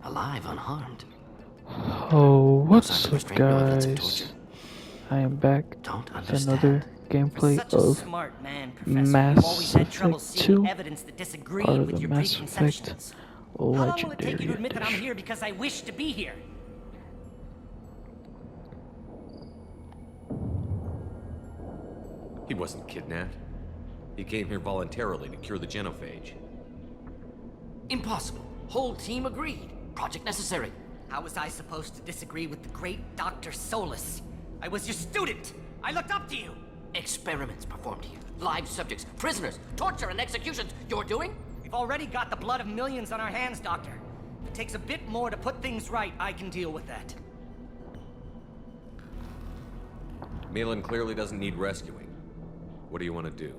Alive, unharmed. Oh, No signs what's of up, restraint, no evidence of guys? torture. I am back Don't with another understand. For gameplay such a of smart man, Professor, you've always Mass had trouble Effect seeing 2, evidence that part disagreed of with the your Mass Effect preconceptions. How long will it take you to Legendary admit that I'm Edition. here because I wish to be here? He wasn't kidnapped. He came here voluntarily to cure the genophage. Impossible. Whole team agreed. Project necessary. How was I supposed to disagree with the great Dr. Solus? I was your student! I looked up to you! Experiments performed here. Live subjects, prisoners, torture and executions. You're doing? We've already got the blood of millions on our hands, Doctor. If it takes a bit more to put things right, I can deal with that. Malin clearly doesn't need rescuing. What do you want to do?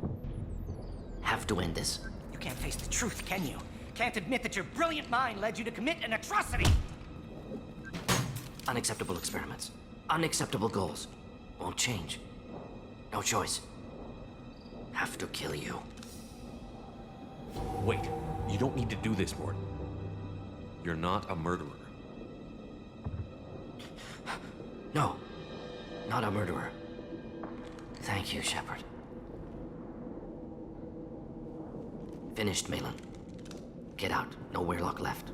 Have to end this. You can't face the truth, can you? Can't admit that your brilliant mind led you to commit an atrocity! Unacceptable experiments. Unacceptable goals. Won't change. No choice. Have to kill you. Wait, you don't need to do this, Morton. You're not a murderer. No. Not a murderer. Thank you, Shepard. Finished, Malin. Get out. No Weirlock left.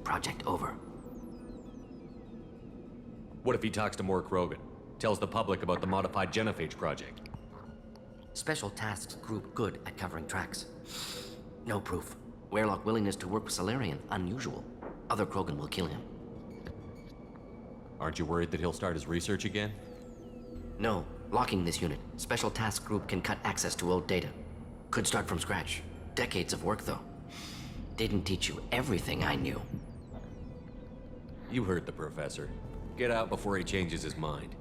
Project over. What if he talks to Mor Krogan? Tells the public about the modified genophage project? Special Tasks Group good at covering tracks. No proof. Weirlock willingness to work with Salarian, unusual. Other Krogan will kill him. Aren't you worried that he'll start his research again? No. Locking this unit. Special Task Group can cut access to old data. Could start from scratch. Decades of work, though. Didn't teach you everything I knew. You heard the professor. Get out before he changes his mind.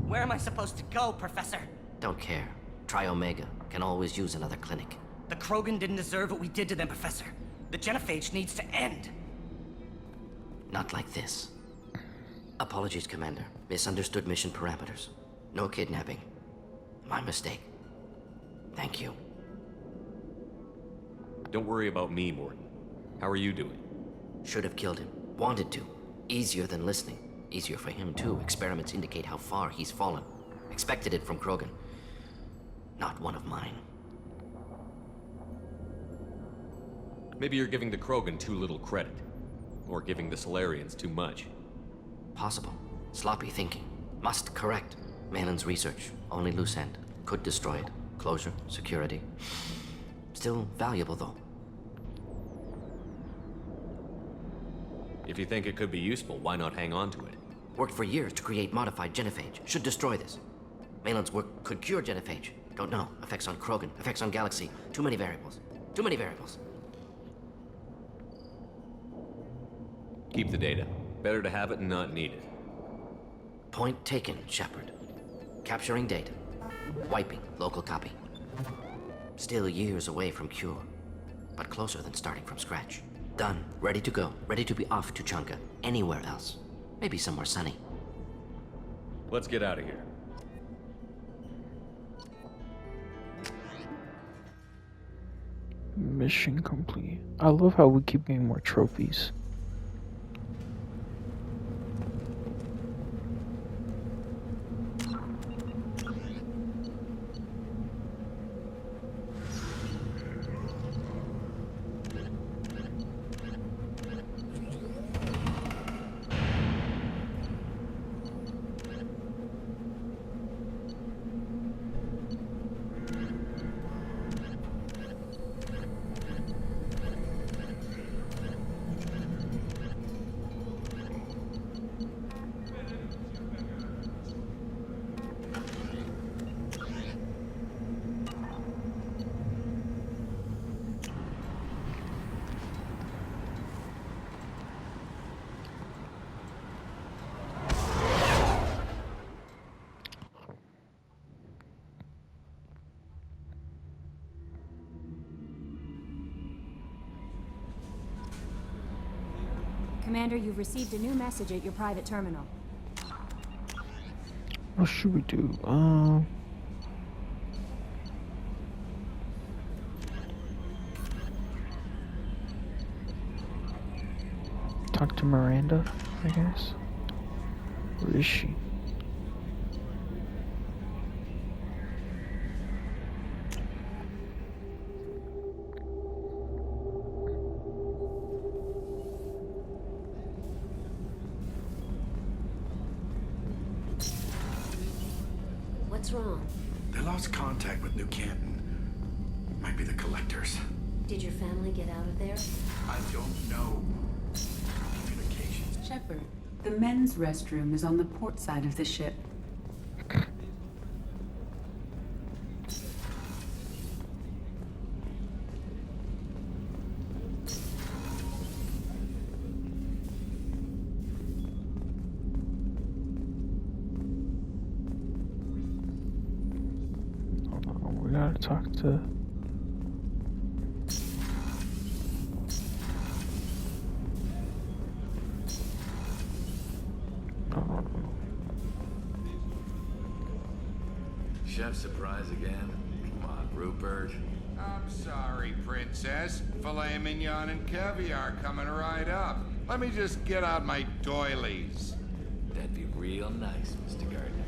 Where am I supposed to go, Professor? Don't care. Try Omega. Can always use another clinic. The Krogan didn't deserve what we did to them, Professor. The genophage needs to end. Not like this. Apologies, Commander. Misunderstood mission parameters. No kidnapping. My mistake. Thank you. Don't worry about me, Morton. How are you doing? Should have killed him. Wanted to. Easier than listening. Easier for him, too. Experiments indicate how far he's fallen. Expected it from Krogan. Not one of mine. Maybe you're giving the Krogan too little credit. Or giving the Solarians too much. Possible. Sloppy thinking. Must correct. Malin's research. Only loose end. Could destroy it. Closure. Security. Still valuable, though. If you think it could be useful, why not hang on to it? Worked for years to create modified genophage. Should destroy this. Malin's work could cure genophage. Don't know. Effects on Krogan. Effects on Galaxy. Too many variables. Too many variables. Keep the data. Better to have it and not need it. Point taken, Shepard. Capturing data. Wiping local copy. Still years away from cure, but closer than starting from scratch. Done. Ready to go. Ready to be off to Changa. Anywhere else. Maybe somewhere sunny. Let's get out of here. Mission complete. I love how we keep getting more trophies. Commander, you've received a new message at your private terminal. What should we do? talk to Miranda, I guess. Where is she? What's wrong? They lost contact with New Canton. Might be the collectors. Did your family get out of there? I don't know. Communications. Shepard, the men's restroom is on the port side of the ship. Hold on, we gotta talk to. Chef surprise again? Come on, Rupert. I'm sorry, Princess. Filet mignon and caviar coming right up. Let me just get out my doilies. That'd be real nice, Mr. Gardner.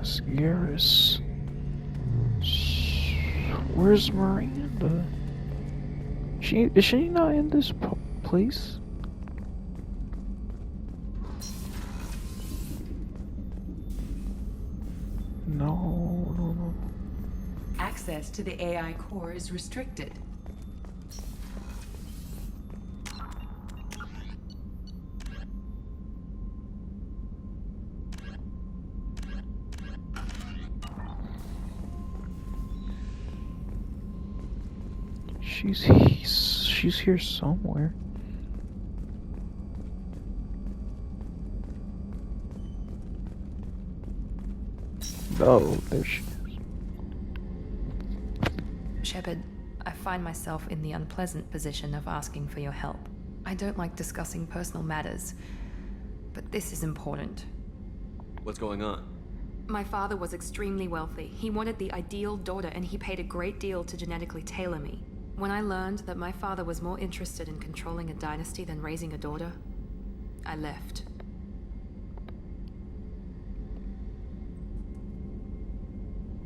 Ascaris. Where's Miranda? Is she not in this place? No. Access to the AI core is restricted. She's here somewhere. Oh, there she is. Shepard, I find myself in the unpleasant position of asking for your help. I don't like discussing personal matters, but this is important. What's going on? My father was extremely wealthy. He wanted the ideal daughter, and he paid a great deal to genetically tailor me. When I learned that my father was more interested in controlling a dynasty than raising a daughter, I left.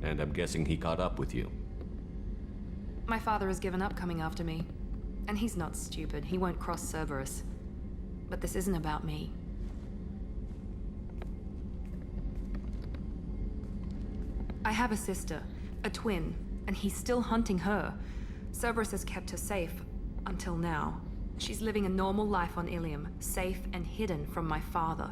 And I'm guessing he caught up with you. My father has given up coming after me. And he's not stupid. He won't cross Cerberus. But this isn't about me. I have a sister, a twin, and he's still hunting her. Cerberus has kept her safe, until now. She's living a normal life on Ilium, safe and hidden from my father.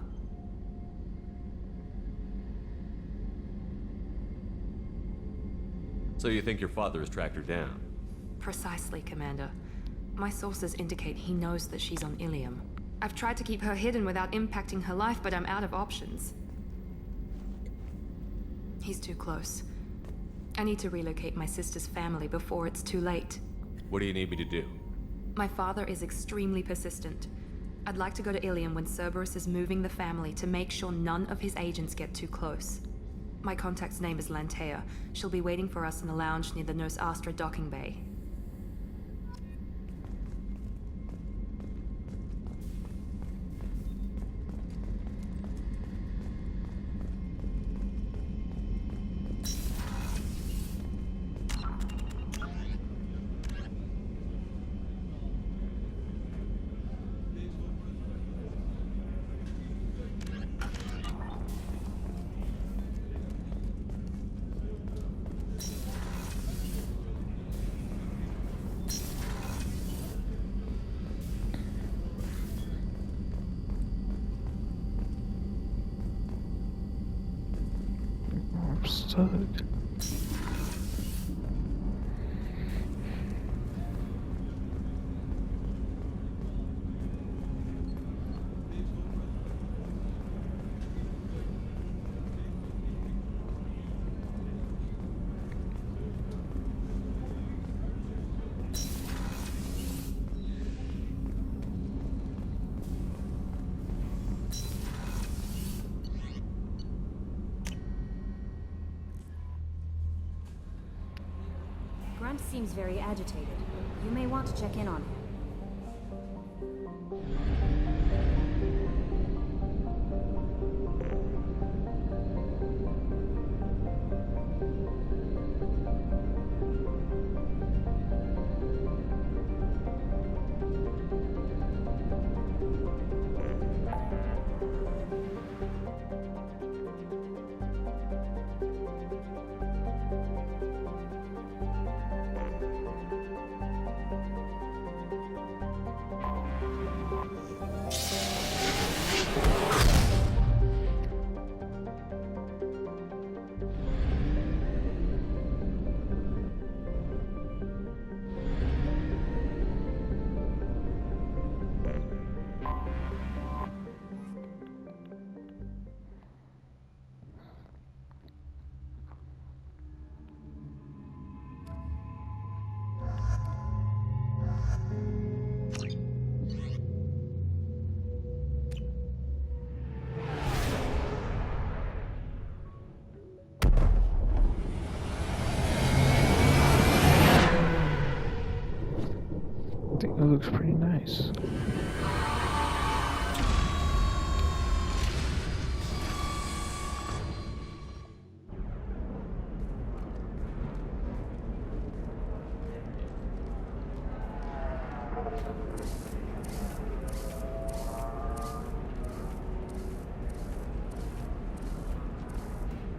So you think your father has tracked her down? Precisely, Commander. My sources indicate he knows that she's on Ilium. I've tried to keep her hidden without impacting her life, but I'm out of options. He's too close. I need to relocate my sister's family before it's too late. What do you need me to do? My father is extremely persistent. I'd like to go to Ilium when Cerberus is moving the family to make sure none of his agents get too close. My contact's name is Lantea. She'll be waiting for us in the lounge near the Nos Astra docking bay. I'm stuck. Grunt seems very agitated. You may want to check in on him. I think it looks pretty nice.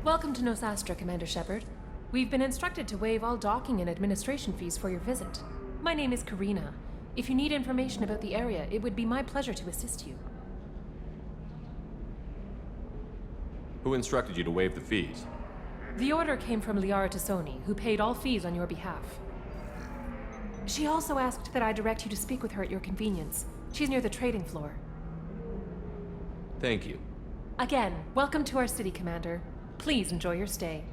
Welcome to Nosastra, Commander Shepard. We've been instructed to waive all docking and administration fees for your visit. My name is Karina. If you need information about the area, it would be my pleasure to assist you. Who instructed you to waive the fees? The order came from Liara Tassoni, who paid all fees on your behalf. She also asked that I direct you to speak with her at your convenience. She's near the trading floor. Thank you. Again, welcome to our city, Commander. Please enjoy your stay.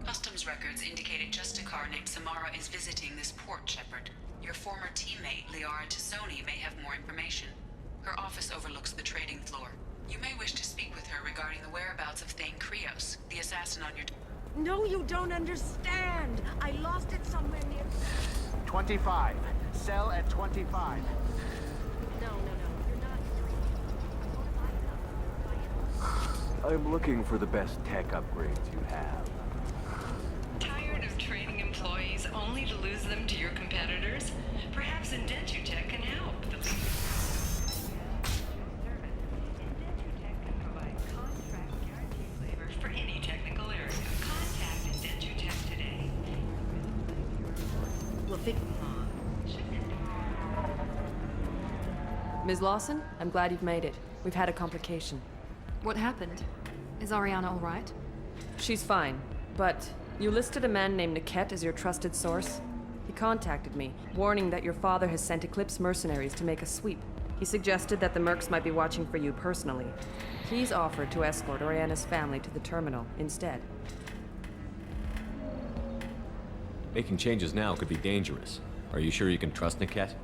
Customs records indicated Justicar named Samara is visiting this port, Shepard. Your former teammate, Liara Tassoni, may have more information. Her office overlooks the trading floor. You may wish to speak with her regarding the whereabouts of Thane Krios, the assassin on your... No, you don't understand. I lost it somewhere near... 25. Sell at 25. No, you're not... I'm looking for the best tech upgrades you have. Tired of training employees only to lose them to your competitors? Perhaps Indentutech can help. Indentutech can provide contract guarantee flavor for any technical area. Contact Indentutech today. Well, Ms. Lawson, I'm glad you've made it. We've had a complication. What happened? Is Ariana all right? She's fine, but you listed a man named Niket as your trusted source. He contacted me, warning that your father has sent Eclipse mercenaries to make a sweep. He suggested that the Mercs might be watching for you personally. He's offered to escort Ariana's family to the terminal instead. Making changes now could be dangerous. Are you sure you can trust Niket?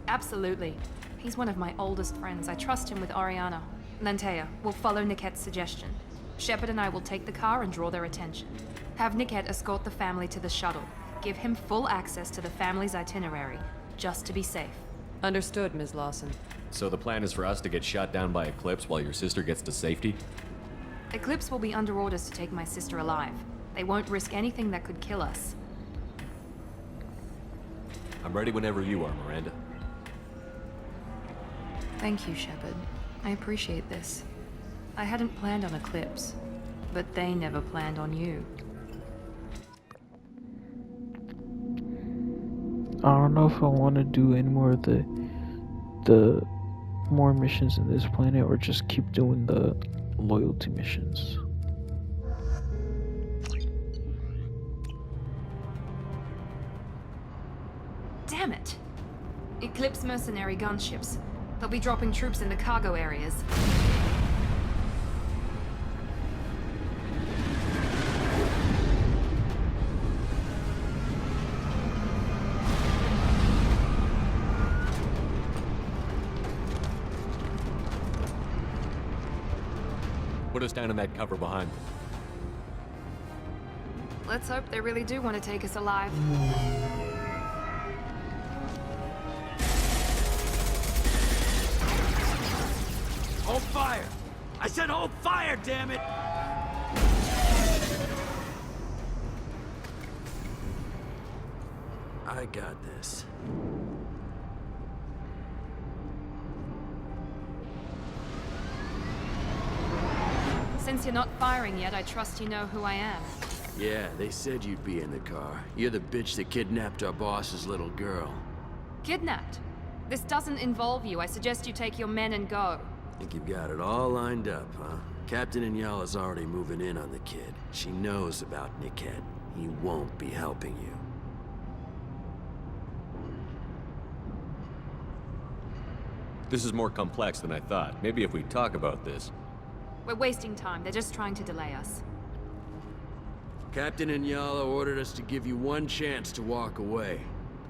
Absolutely. He's one of my oldest friends. I trust him with Ariana. Lantea, we'll follow Niket's suggestion. Shepard and I will take the car and draw their attention. Have Niket escort the family to the shuttle. Give him full access to the family's itinerary, just to be safe. Understood, Ms. Lawson. So the plan is for us to get shot down by Eclipse while your sister gets to safety? Eclipse will be under orders to take my sister alive. They won't risk anything that could kill us. I'm ready whenever you are, Miranda. Thank you, Shepard. I appreciate this. I hadn't planned on Eclipse, but they never planned on you. I don't know if I want to do any more of the more missions in this planet, or just keep doing the loyalty missions. Damn it! Eclipse mercenary gunships. They'll be dropping troops in the cargo areas. Put us down in that cover behind them. Let's hope they really do want to take us alive. Hold fire! I said hold fire, damn it! I got this. Since you're not firing yet, I trust you know who I am. Yeah, they said you'd be in the car. You're the bitch that kidnapped our boss's little girl. Kidnapped? This doesn't involve you. I suggest you take your men and go. Think you've got it all lined up, huh? Captain Inyala's already moving in on the kid. She knows about Niket. He won't be helping you. This is more complex than I thought. Maybe if we talk about this. We're wasting time. They're just trying to delay us. Captain Inyala ordered us to give you one chance to walk away.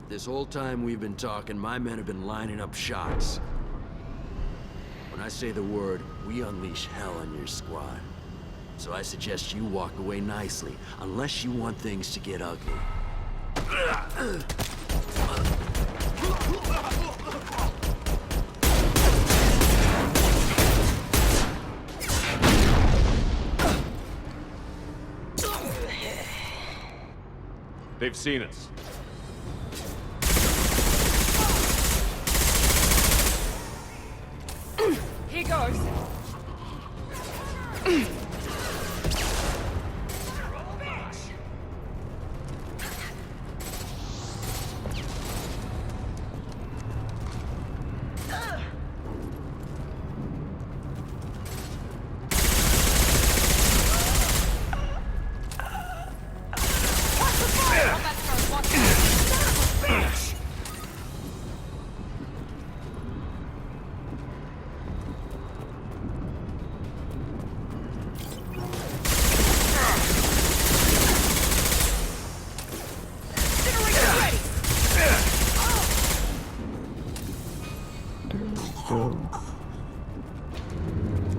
This whole time we've been talking, my men have been lining up shots. When I say the word, we unleash hell on your squad. So I suggest you walk away nicely, unless you want things to get ugly. They've seen us. Here goes.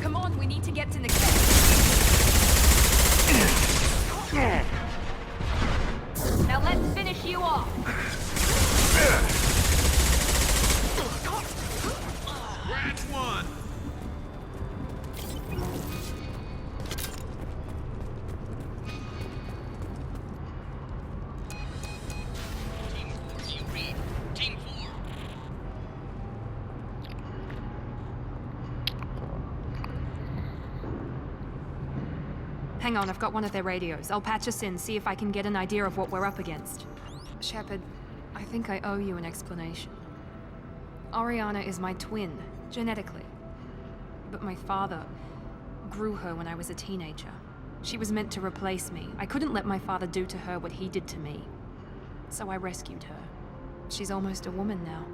Come on, we need to get to Niket. Now let's finish you off. That's one! Hang on, I've got one of their radios. I'll patch us in, see if I can get an idea of what we're up against. Shepard, I think I owe you an explanation. Oriana is my twin, genetically. But my father grew her when I was a teenager. She was meant to replace me. I couldn't let my father do to her what he did to me. So I rescued her. She's almost a woman now.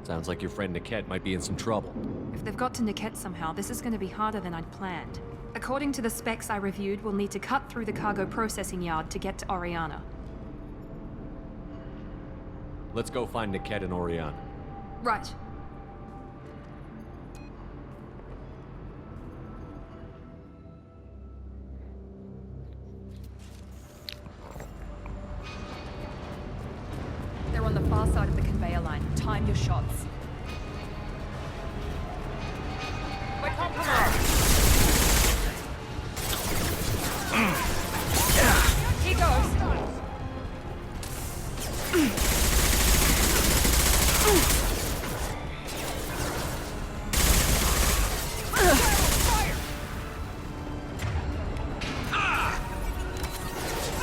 Sounds like your friend Niket might be in some trouble. If they've got to Niket somehow, this is going to be harder than I'd planned. According to the specs I reviewed, we'll need to cut through the cargo processing yard to get to Oriana. Let's go find Niket and Oriana. Right. They're on the far side of the conveyor line. Time your shots. We're compromised. Here goes.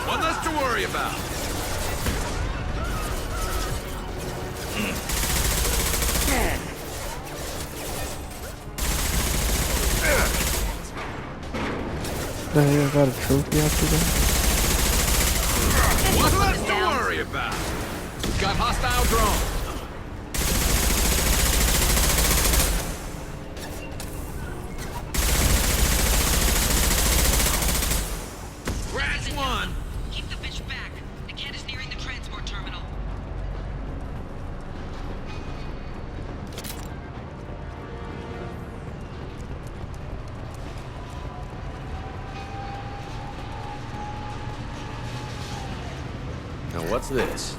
One less to worry about. I got a trophy after that. One less to worry about. We've got hostile drones. Crash one. Keep the bitch back. Niket is nearing the transport terminal. Now what's this?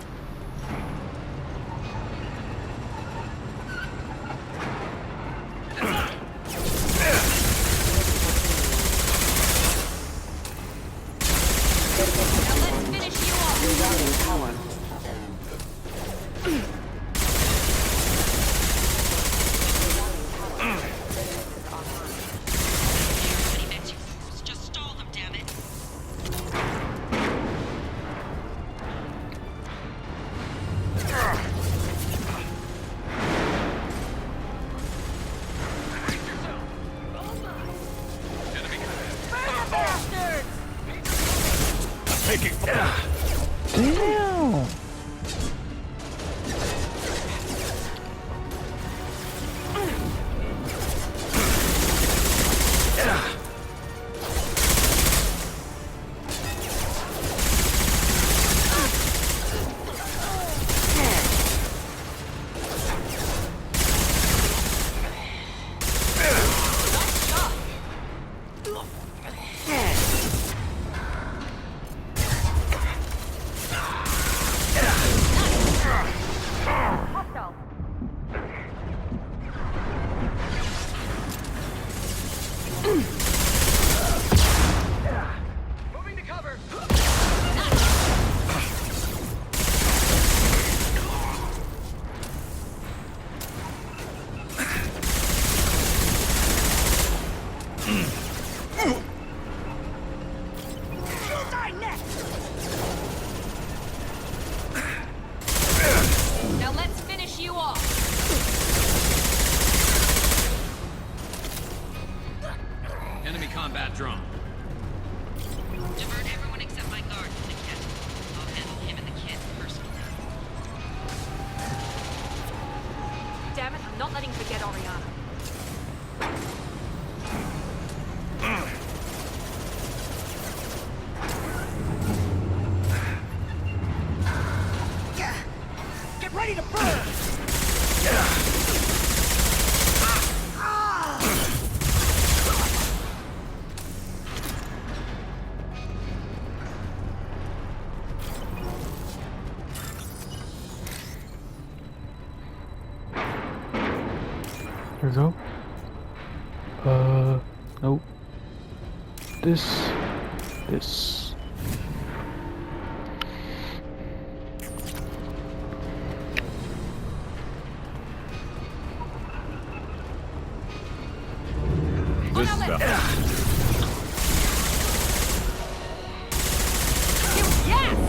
Damn! Now let's finish you off. Enemy combat drone. Divert everyone except my guard from the kit. I'll handle him and the kid personally. Damn it, I'm not letting you forget Oriana. Get ready to burn! Here we go. Nope. This. This is the... Yes!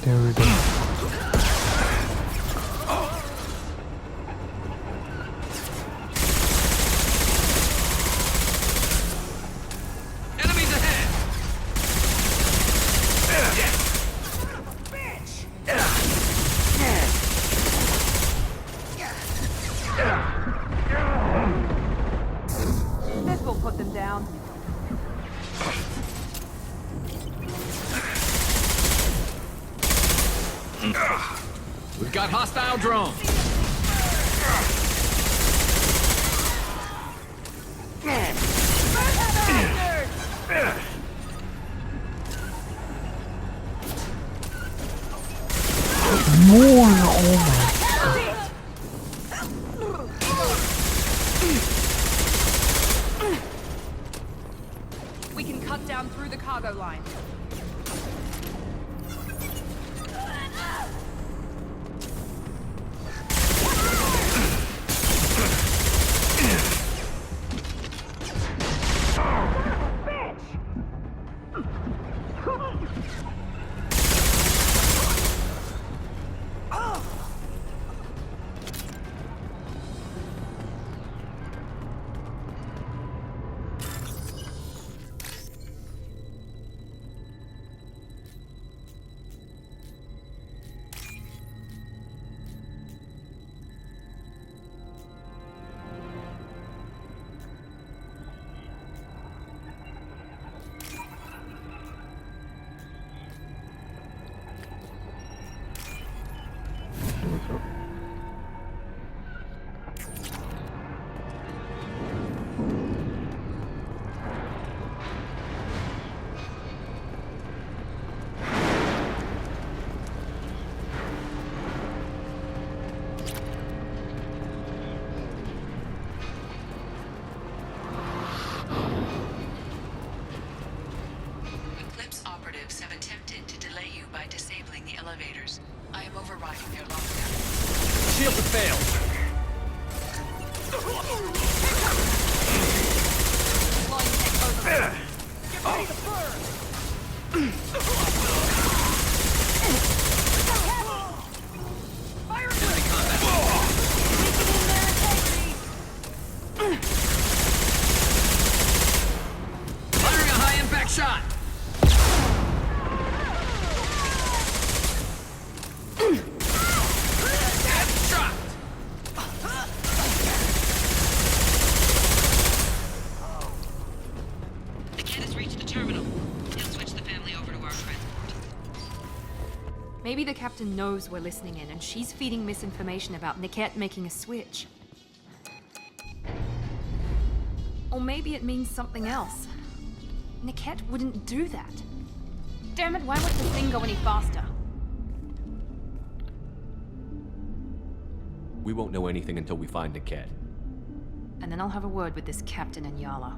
There we go. Enemies ahead! This will put them down. We've got hostile drones. More! Oh my. We can cut down through the cargo line. Maybe the captain knows we're listening in, and she's feeding misinformation about Niket making a switch. Or maybe it means something else. Niket wouldn't do that. Damn it, why won't the thing go any faster? We won't know anything until we find Niket. And then I'll have a word with this captain and Yala.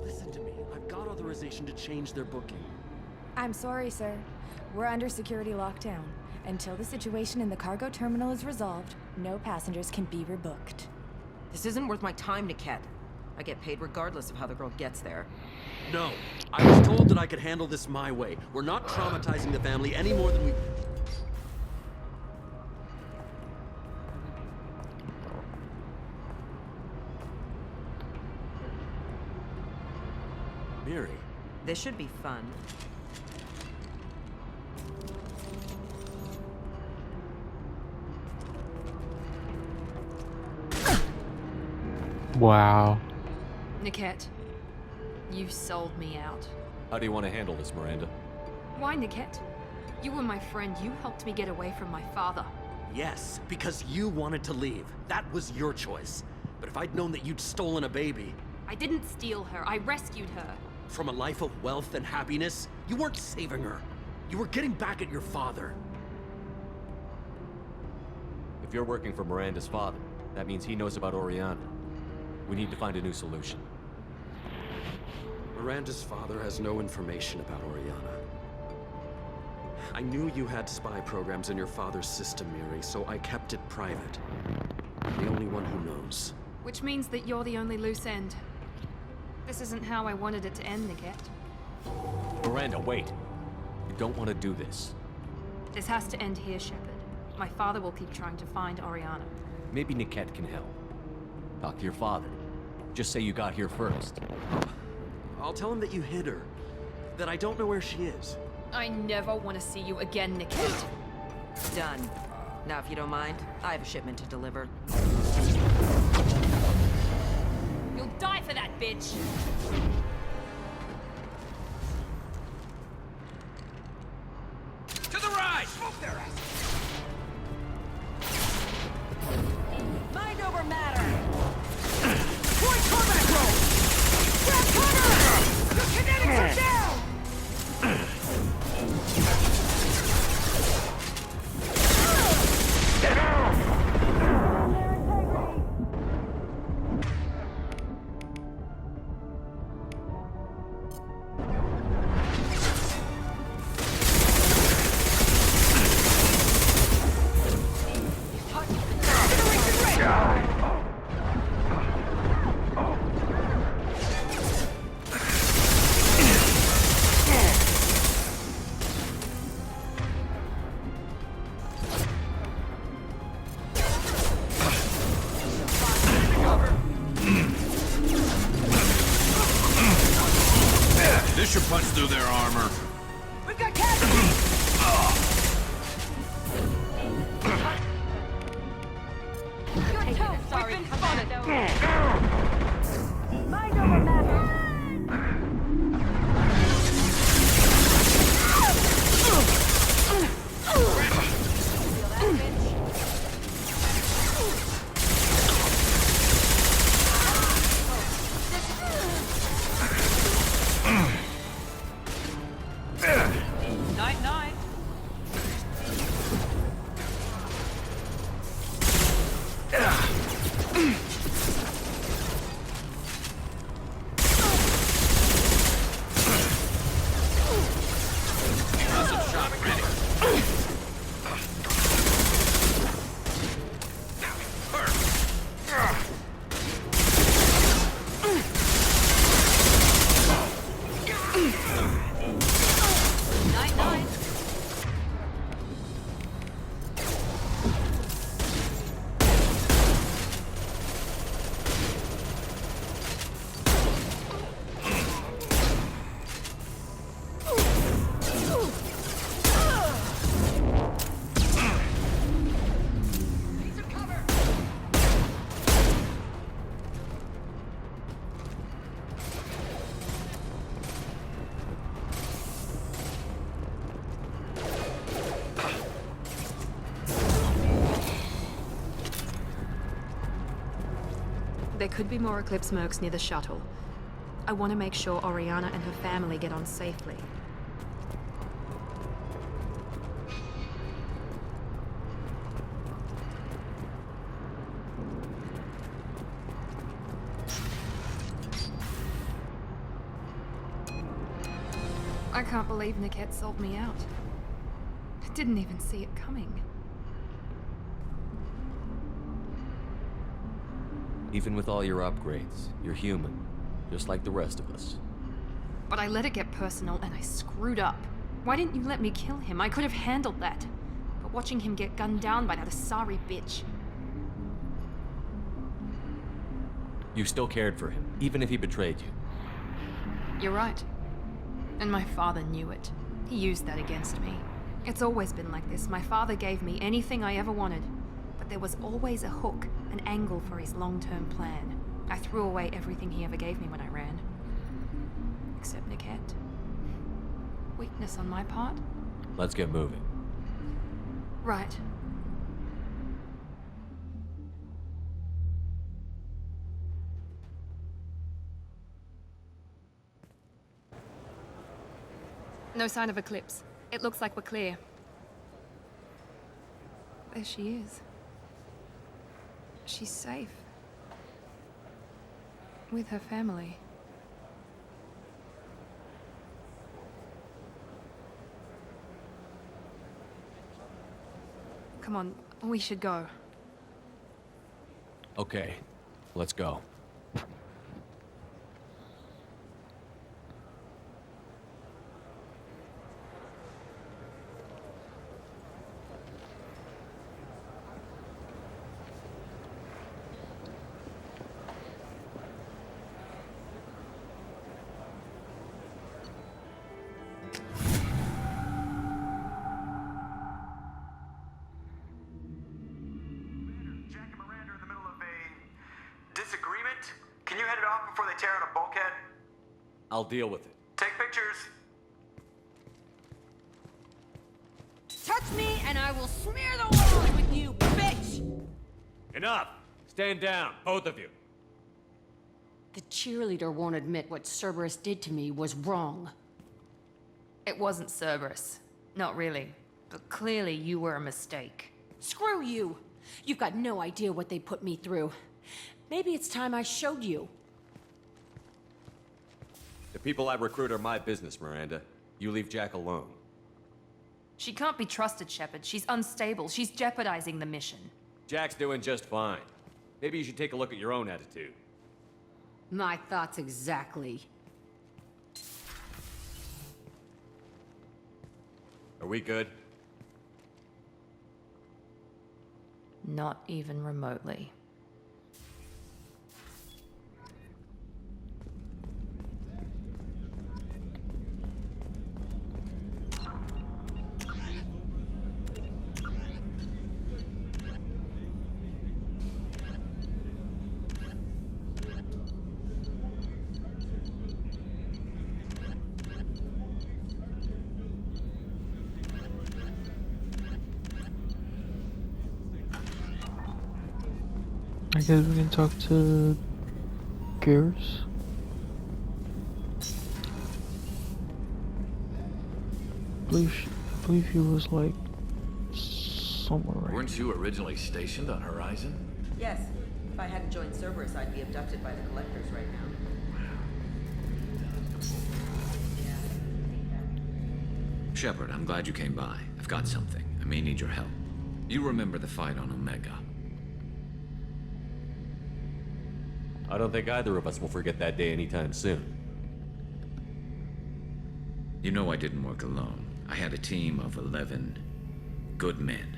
Listen to me. I've got authorization to change their booking. I'm sorry, sir. We're under security lockdown. Until the situation in the cargo terminal is resolved, no passengers can be rebooked. This isn't worth my time, Niket. I get paid regardless of how the girl gets there. No. I was told that I could handle this my way. We're not traumatizing the family any more than we... Miri. This should be fun. Wow. Niket, you've sold me out. How do you want to handle this, Miranda? Why, Niket? You were my friend. You helped me get away from my father. Yes, because you wanted to leave. That was your choice. But if I'd known that you'd stolen a baby... I didn't steal her. I rescued her. From a life of wealth and happiness, you weren't saving her. You were getting back at your father. If you're working for Miranda's father, that means he knows about Oriana. We need to find a new solution. Miranda's father has no information about Oriana. I knew you had spy programs in your father's system, Miri, so I kept it private. I'm the only one who knows. Which means that you're the only loose end. This isn't how I wanted it to end, Niket. Miranda, wait. You don't want to do this. This has to end here, Shepard. My father will keep trying to find Oriana. Maybe Niket can help. Talk to your father. Just say you got here first. I'll tell him that you hid her. That I don't know where she is. I never want to see you again, Niket. Done. Now, if you don't mind, I have a shipment to deliver. You'll die for that, bitch! To the right! Smoke their ass! Mind over matter! Point combat roll! Grab cover! The kinetics are down! This should punch through their armor. We've got casualties! Good toast, sorry, we've been spotted. Mind over matter. There could be more Eclipse mercs near the shuttle. I want to make sure Oriana and her family get on safely. I can't believe Niket sold me out. I didn't even see it coming. Even with all your upgrades, you're human, just like the rest of us. But I let it get personal and I screwed up. Why didn't you let me kill him? I could have handled that. But watching him get gunned down by that Asari bitch. You still cared for him, even if he betrayed you. You're right. And my father knew it. He used that against me. It's always been like this. My father gave me anything I ever wanted. But there was always a hook, an angle for his long-term plan. I threw away everything he ever gave me when I ran. Except Niket. Weakness on my part? Let's get moving. Right. No sign of Eclipse. It looks like we're clear. There she is. She's safe. With her family. Come on, we should go. Okay, let's go. I'll deal with it. Take pictures. Touch me and I will smear the walls with you, bitch! Enough! Stand down, both of you. The cheerleader won't admit what Cerberus did to me was wrong. It wasn't Cerberus. Not really. But clearly you were a mistake. Screw you! You've got no idea what they put me through. Maybe it's time I showed you. The people I recruit are my business, Miranda. You leave Jack alone. She can't be trusted, Shepard. She's unstable. She's jeopardizing the mission. Jack's doing just fine. Maybe you should take a look at your own attitude. My thoughts exactly. Are we good? Not even remotely. I guess we can talk to Garrus. I believe he was like somewhere right. Weren't you originally stationed on Horizon? Yes. If I hadn't joined Cerberus, I'd be abducted by the Collectors right now. Shepard, I'm glad you came by. I've got something. I may need your help. You remember the fight on Omega? I don't think either of us will forget that day anytime soon. You know I didn't work alone. I had a team of 11 good men.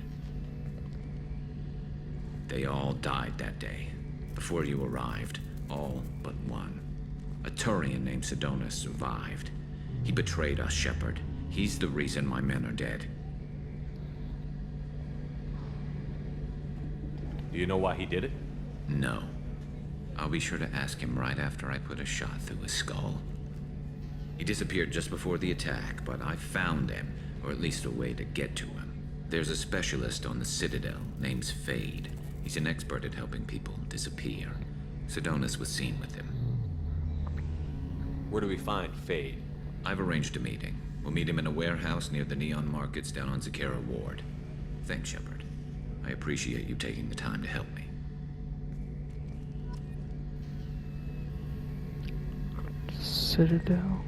They all died that day, before you arrived. All but one. A Turian named Sidonus survived. He betrayed us, Shepard. He's the reason my men are dead. Do you know why he did it? No. I'll be sure to ask him right after I put a shot through his skull. He disappeared just before the attack, but I found him, or at least a way to get to him. There's a specialist on the Citadel named Fade. He's an expert at helping people disappear. Sedonis was seen with him. Where do we find Fade? I've arranged a meeting. We'll meet him in a warehouse near the Neon Markets down on Zakera Ward. Thanks, Shepard. I appreciate you taking the time to help me. Citadel.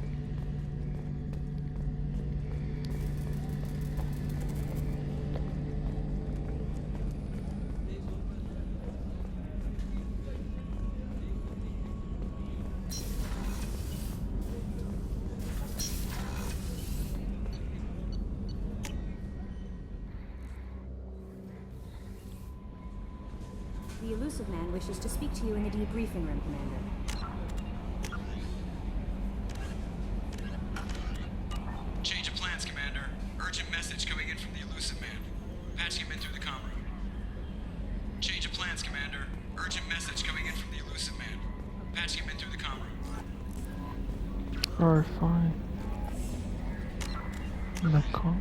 The Elusive Man wishes to speak to you in the debriefing room, Commander. Change of plans, Commander. Urgent message coming in from the Elusive Man. Patching him in through the comm room. Change of plans, Commander. Urgent message coming in from the Elusive Man. Patching him in through the comm room. Alright, fine. In the car.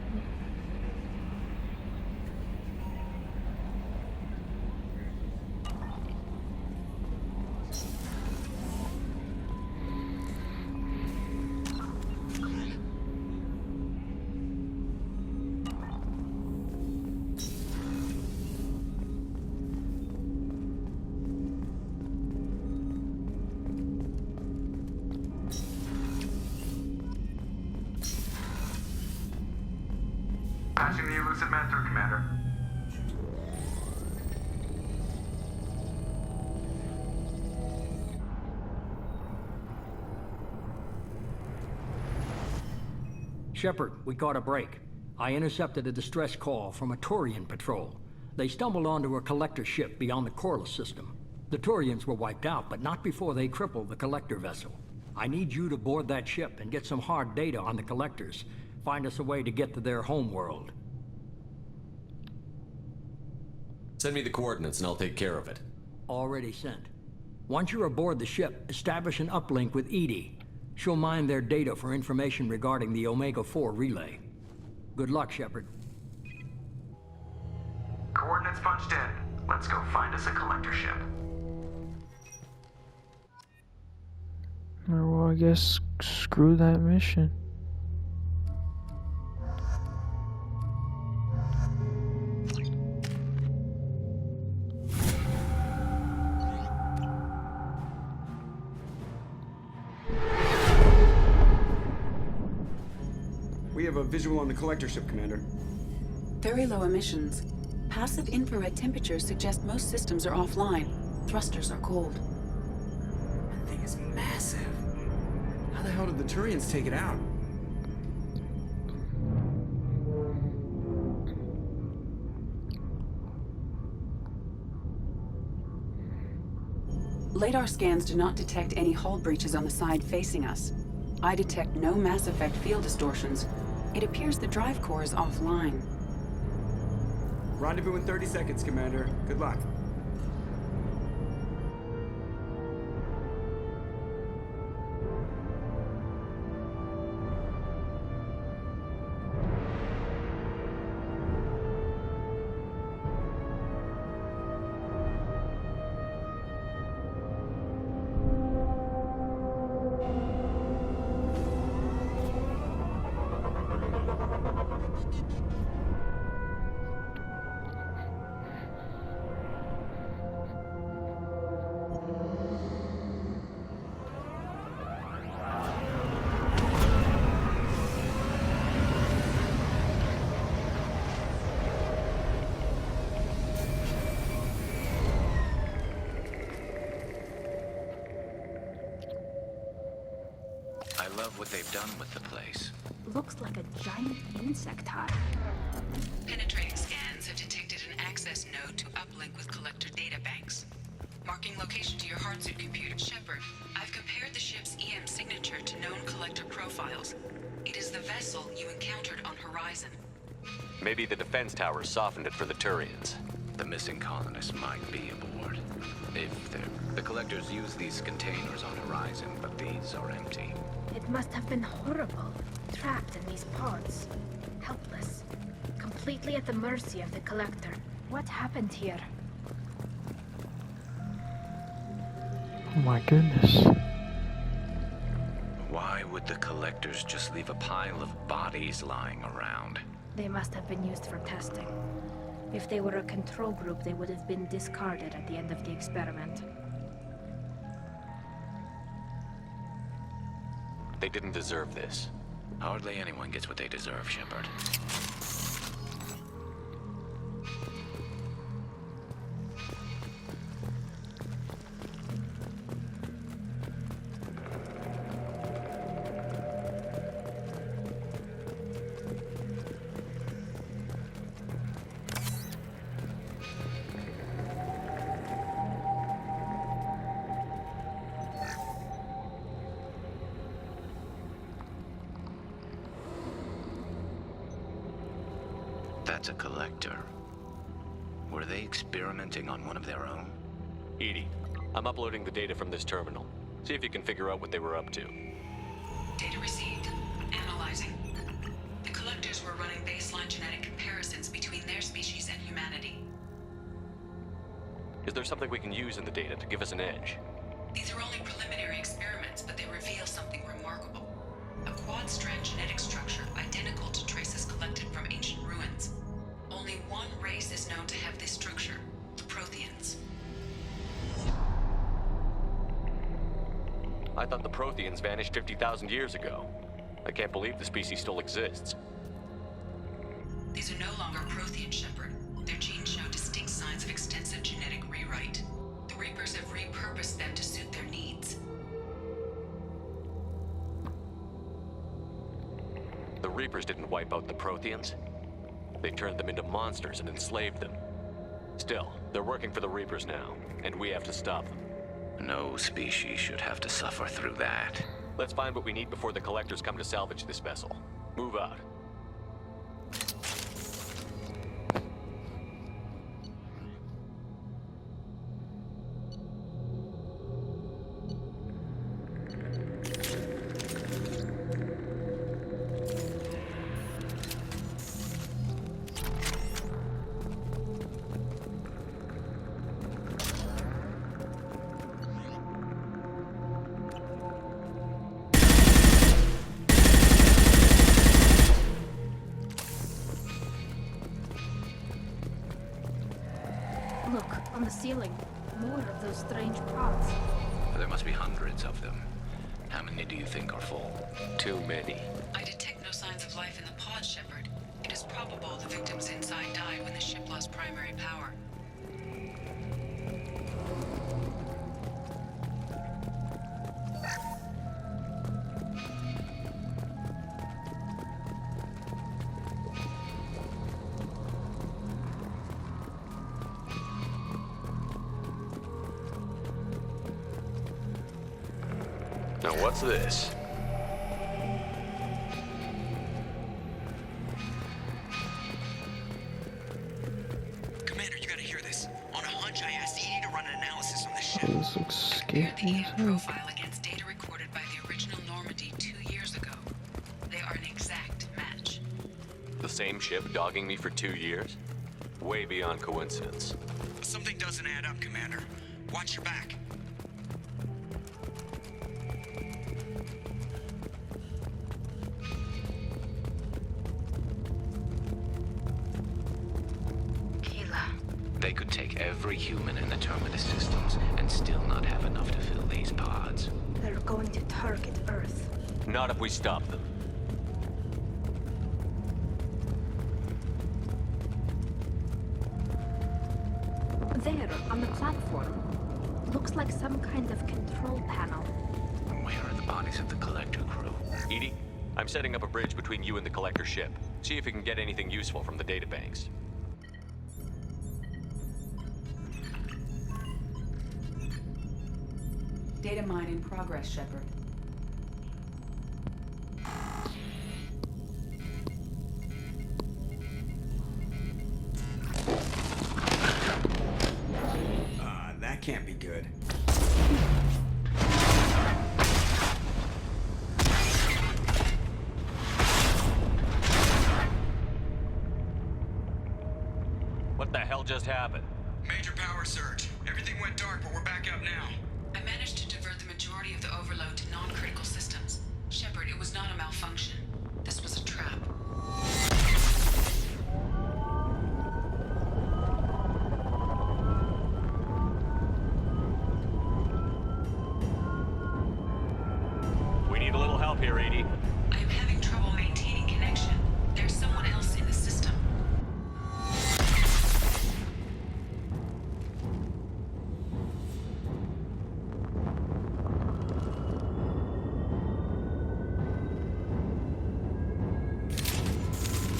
Patching the Elusive Man through, Commander. Shepard, we caught a break. I intercepted a distress call from a Turian patrol. They stumbled onto a collector ship beyond the Corliss system. The Turians were wiped out, but not before they crippled the collector vessel. I need you to board that ship and get some hard data on the collectors. Find us a way to get to their homeworld. Send me the coordinates and I'll take care of it. Already sent. Once you're aboard the ship, establish an uplink with EDI. She'll mine their data for information regarding the Omega-4 relay. Good luck, Shepard. Coordinates punched in. Let's go find us a collector ship. Well, I guess screw that mission. We have a visual on the collector ship, Commander. Very low emissions. Passive infrared temperatures suggest most systems are offline. Thrusters are cold. That thing is massive. How the hell did the Turians take it out? LADAR scans do not detect any hull breaches on the side facing us. I detect no Mass Effect field distortions. It appears the drive core is offline. Rendezvous in 30 seconds, Commander. Good luck. I love what they've done with the place. Looks like a giant insect hive. Penetrating scans have detected an access node to uplink with collector databanks. Marking location to your hardsuit computer. Shepard, I've compared the ship's EM signature to known collector profiles. It is the vessel you encountered on Horizon. Maybe the defense towers softened it for the Turians. The missing colonists might be aboard. If they're... The collectors use these containers on Horizon, but these are empty. It must have been horrible. Trapped in these pods. Helpless. Completely at the mercy of the collector. What happened here? Oh my goodness. Why would the collectors just leave a pile of bodies lying around? They must have been used for testing. If they were a control group, they would have been discarded at the end of the experiment. They didn't deserve this. Hardly anyone gets what they deserve, Shepard. That's a collector. Were they experimenting on one of their own? EDI, I'm uploading the data from this terminal. See if you can figure out what they were up to. Data received. Analyzing. The collectors were running baseline genetic comparisons between their species and humanity. Is there something we can use in the data to give us an edge? These are only preliminary experiments, but they reveal something remarkable. A quad-strand genetic structure identical to traces collected from ancient ruins. Only one race is known to have this structure, the Protheans. I thought the Protheans vanished 50,000 years ago. I can't believe the species still exists. These are no longer Prothean, Shepard. Their genes show distinct signs of extensive genetic rewrite. The Reapers have repurposed them to suit their needs. The Reapers didn't wipe out the Protheans. They turned them into monsters and enslaved them. Still, they're working for the Reapers now, and we have to stop them. No species should have to suffer through that. Let's find what we need before the collectors come to salvage this vessel. Move out. Look, on the ceiling. More of those strange pods. There must be hundreds of them. How many do you think are full? Too many. I detect no signs of life in the pod, Shepard. It is probable the victims inside died when the ship lost primary power. Now what's this? Commander, you gotta hear this. On a hunch, I asked EDI to run an analysis on this ship. This looks scary as hell. Profile against data recorded by the original Normandy 2 years ago. They are an exact match. The same ship dogging me for 2 years? Way beyond coincidence. Something doesn't add up, Commander. Watch your back. They could take every human in the Terminus systems and still not have enough to fill these pods. They're going to target Earth. Not if we stop them. There, on the platform. Looks like some kind of control panel. Where are the bodies of the Collector crew? EDI, I'm setting up a bridge between you and the Collector ship. See if you can get anything useful from the databanks. Data mine in progress, Shepard. That can't be good. What the hell just happened? Major power surge. Everything went dark, but we're back up now. I managed to divert the majority of the overload to non-critical systems. Shepard, it was not a malfunction. This was a trap. We need a little help here, EDI. I am having trouble maintaining connection. There's someone else in the system.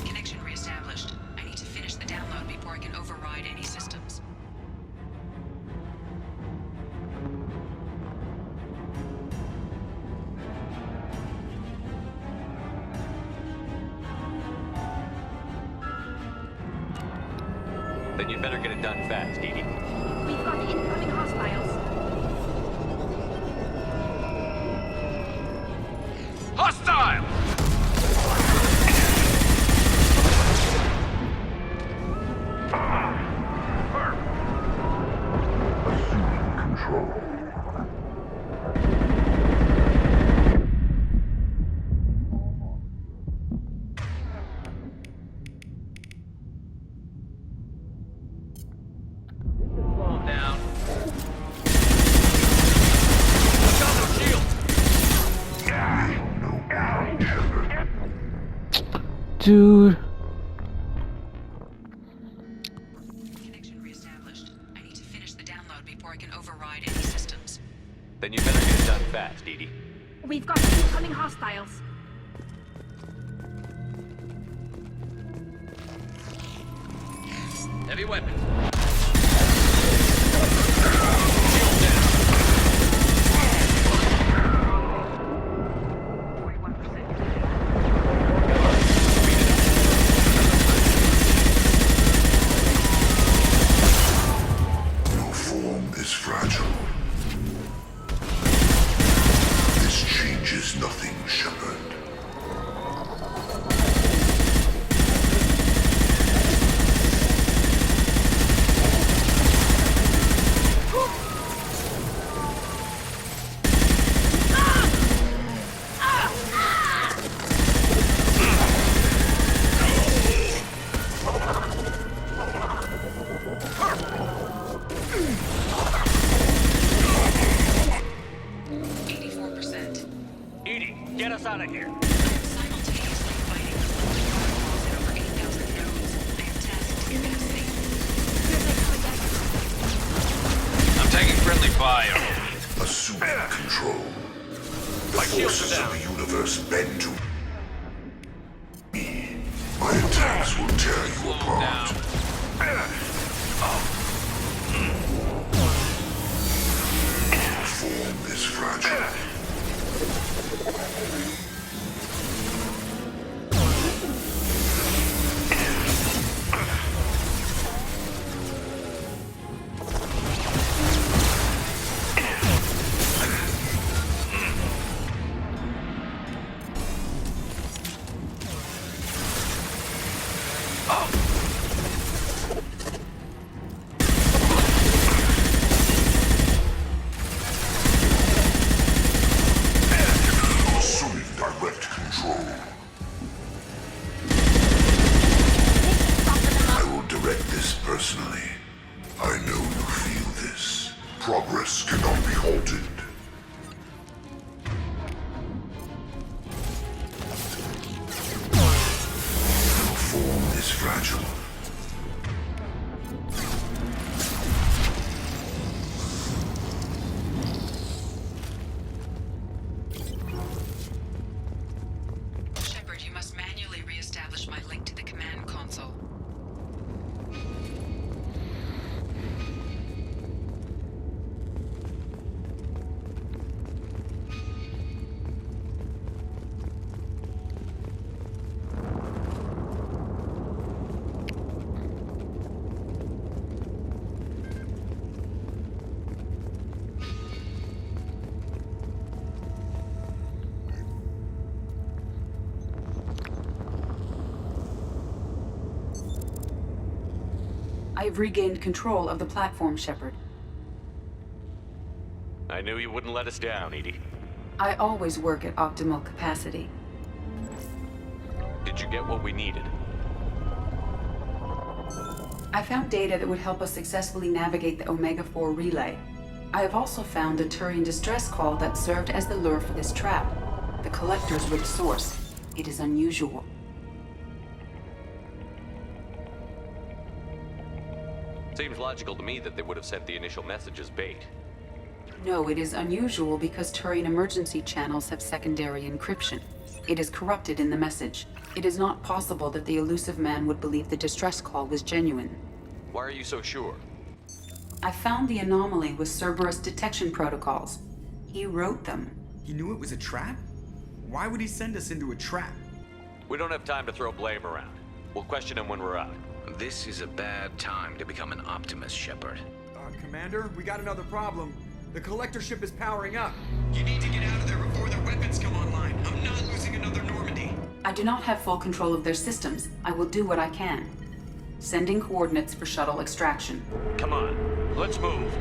Connection reestablished. I need to finish the download before I can override any systems. Then you'd better get it done fast, EDI. We've got incoming hostiles. Hostile! Dude. Connection reestablished. I need to finish the download before I can override any systems. Then you'd better get it done fast, EDI. We've got incoming hostiles. Heavy weapons. Your form is fragile. This changes nothing, Shepard. EDI, get us out of here. Simultaneously fighting firewalls at over 8,000 nodes. I am tasked to get them safe. I'm taking friendly fire. Assume control. The forces of the universe bend to me. My attacks will tear you apart. Your form is fragile. Assuming direct control. I will direct this personally. I know you feel this. Progress cannot be halted. Your form is fragile. Shepard, you must manually reestablish my link to the command console. I have regained control of the platform, Shepard. I knew you wouldn't let us down, Edie. I always work at optimal capacity. Did you get what we needed? I found data that would help us successfully navigate the Omega-4 relay. I have also found a Turian distress call that served as the lure for this trap. The Collector's rich source. It is unusual. Seems logical to me that they would have sent the initial message as bait. No, it is unusual because Turian emergency channels have secondary encryption. It is corrupted in the message. It is not possible that the Illusive Man would believe the distress call was genuine. Why are you so sure? I found the anomaly with Cerberus detection protocols. He wrote them. He knew it was a trap? Why would he send us into a trap? We don't have time to throw blame around. We'll question him when we're out. This is a bad time to become an optimist, Shepard. Commander, we got another problem. The Collector ship is powering up. You need to get out of there before their weapons come online. I'm not losing another Normandy. I do not have full control of their systems. I will do what I can. Sending coordinates for shuttle extraction. Come on, let's move.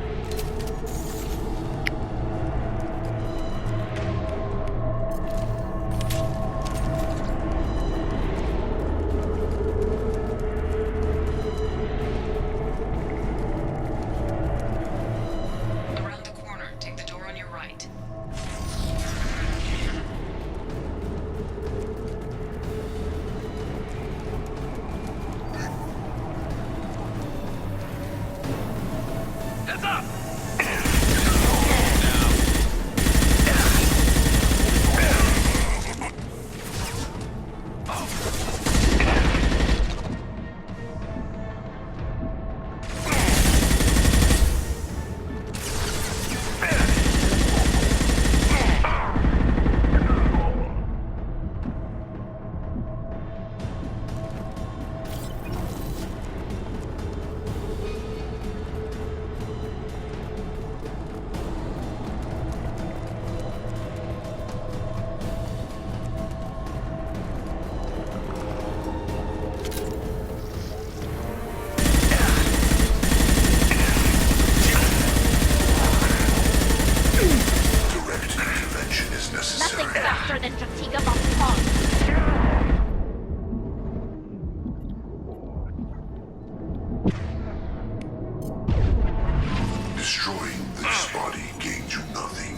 Destroying this body gains you nothing.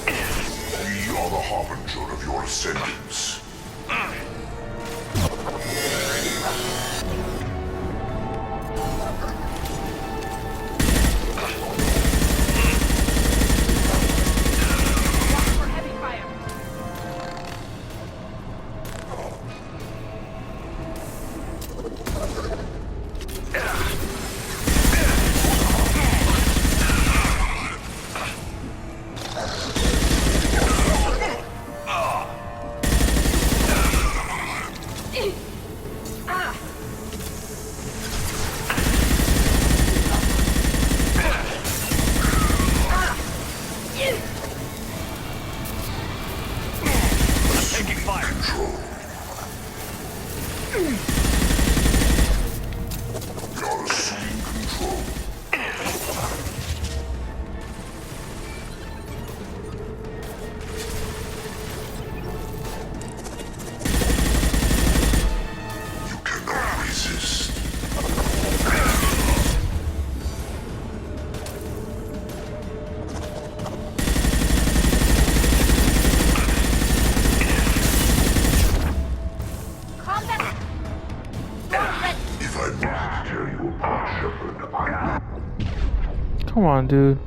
We are the harbinger of your ascendance. Come on, dude.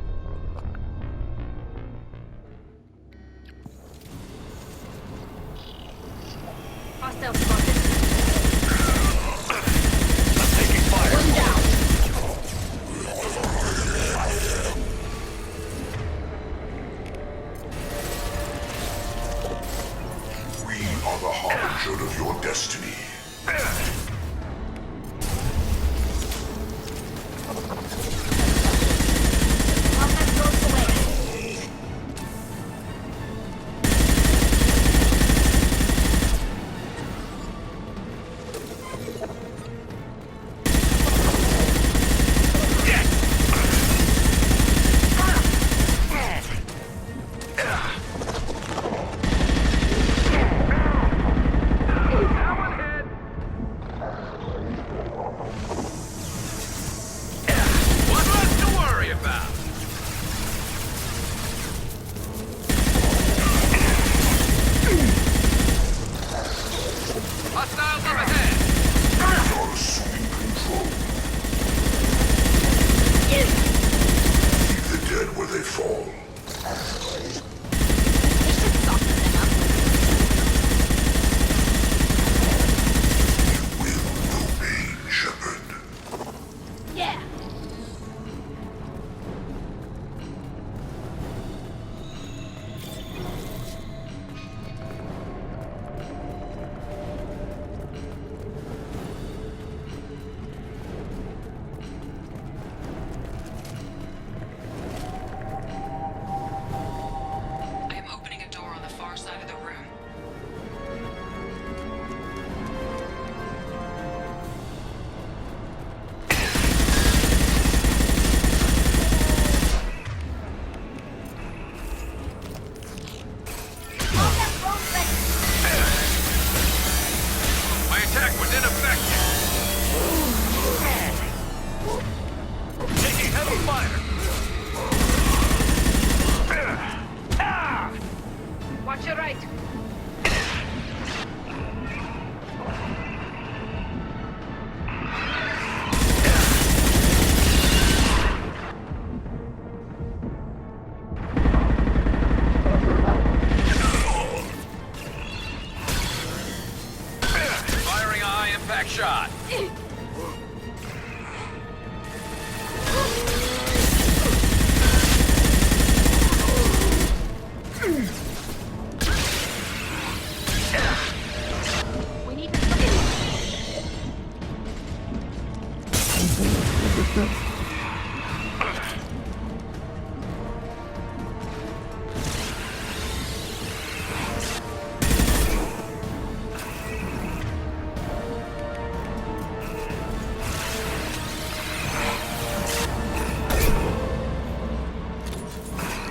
Hostile spotted. I'm taking fire. One down. We are the harbinger of your destiny.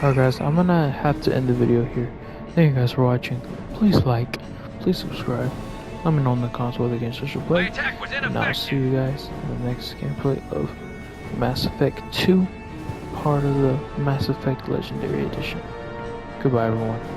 Alright guys, I'm gonna have to end the video here. Thank you guys for watching. Please like, please subscribe. Let me know in the comments what games I should play. And I'll see you guys in the next gameplay of Mass Effect 2, part of the Mass Effect Legendary Edition. Goodbye everyone.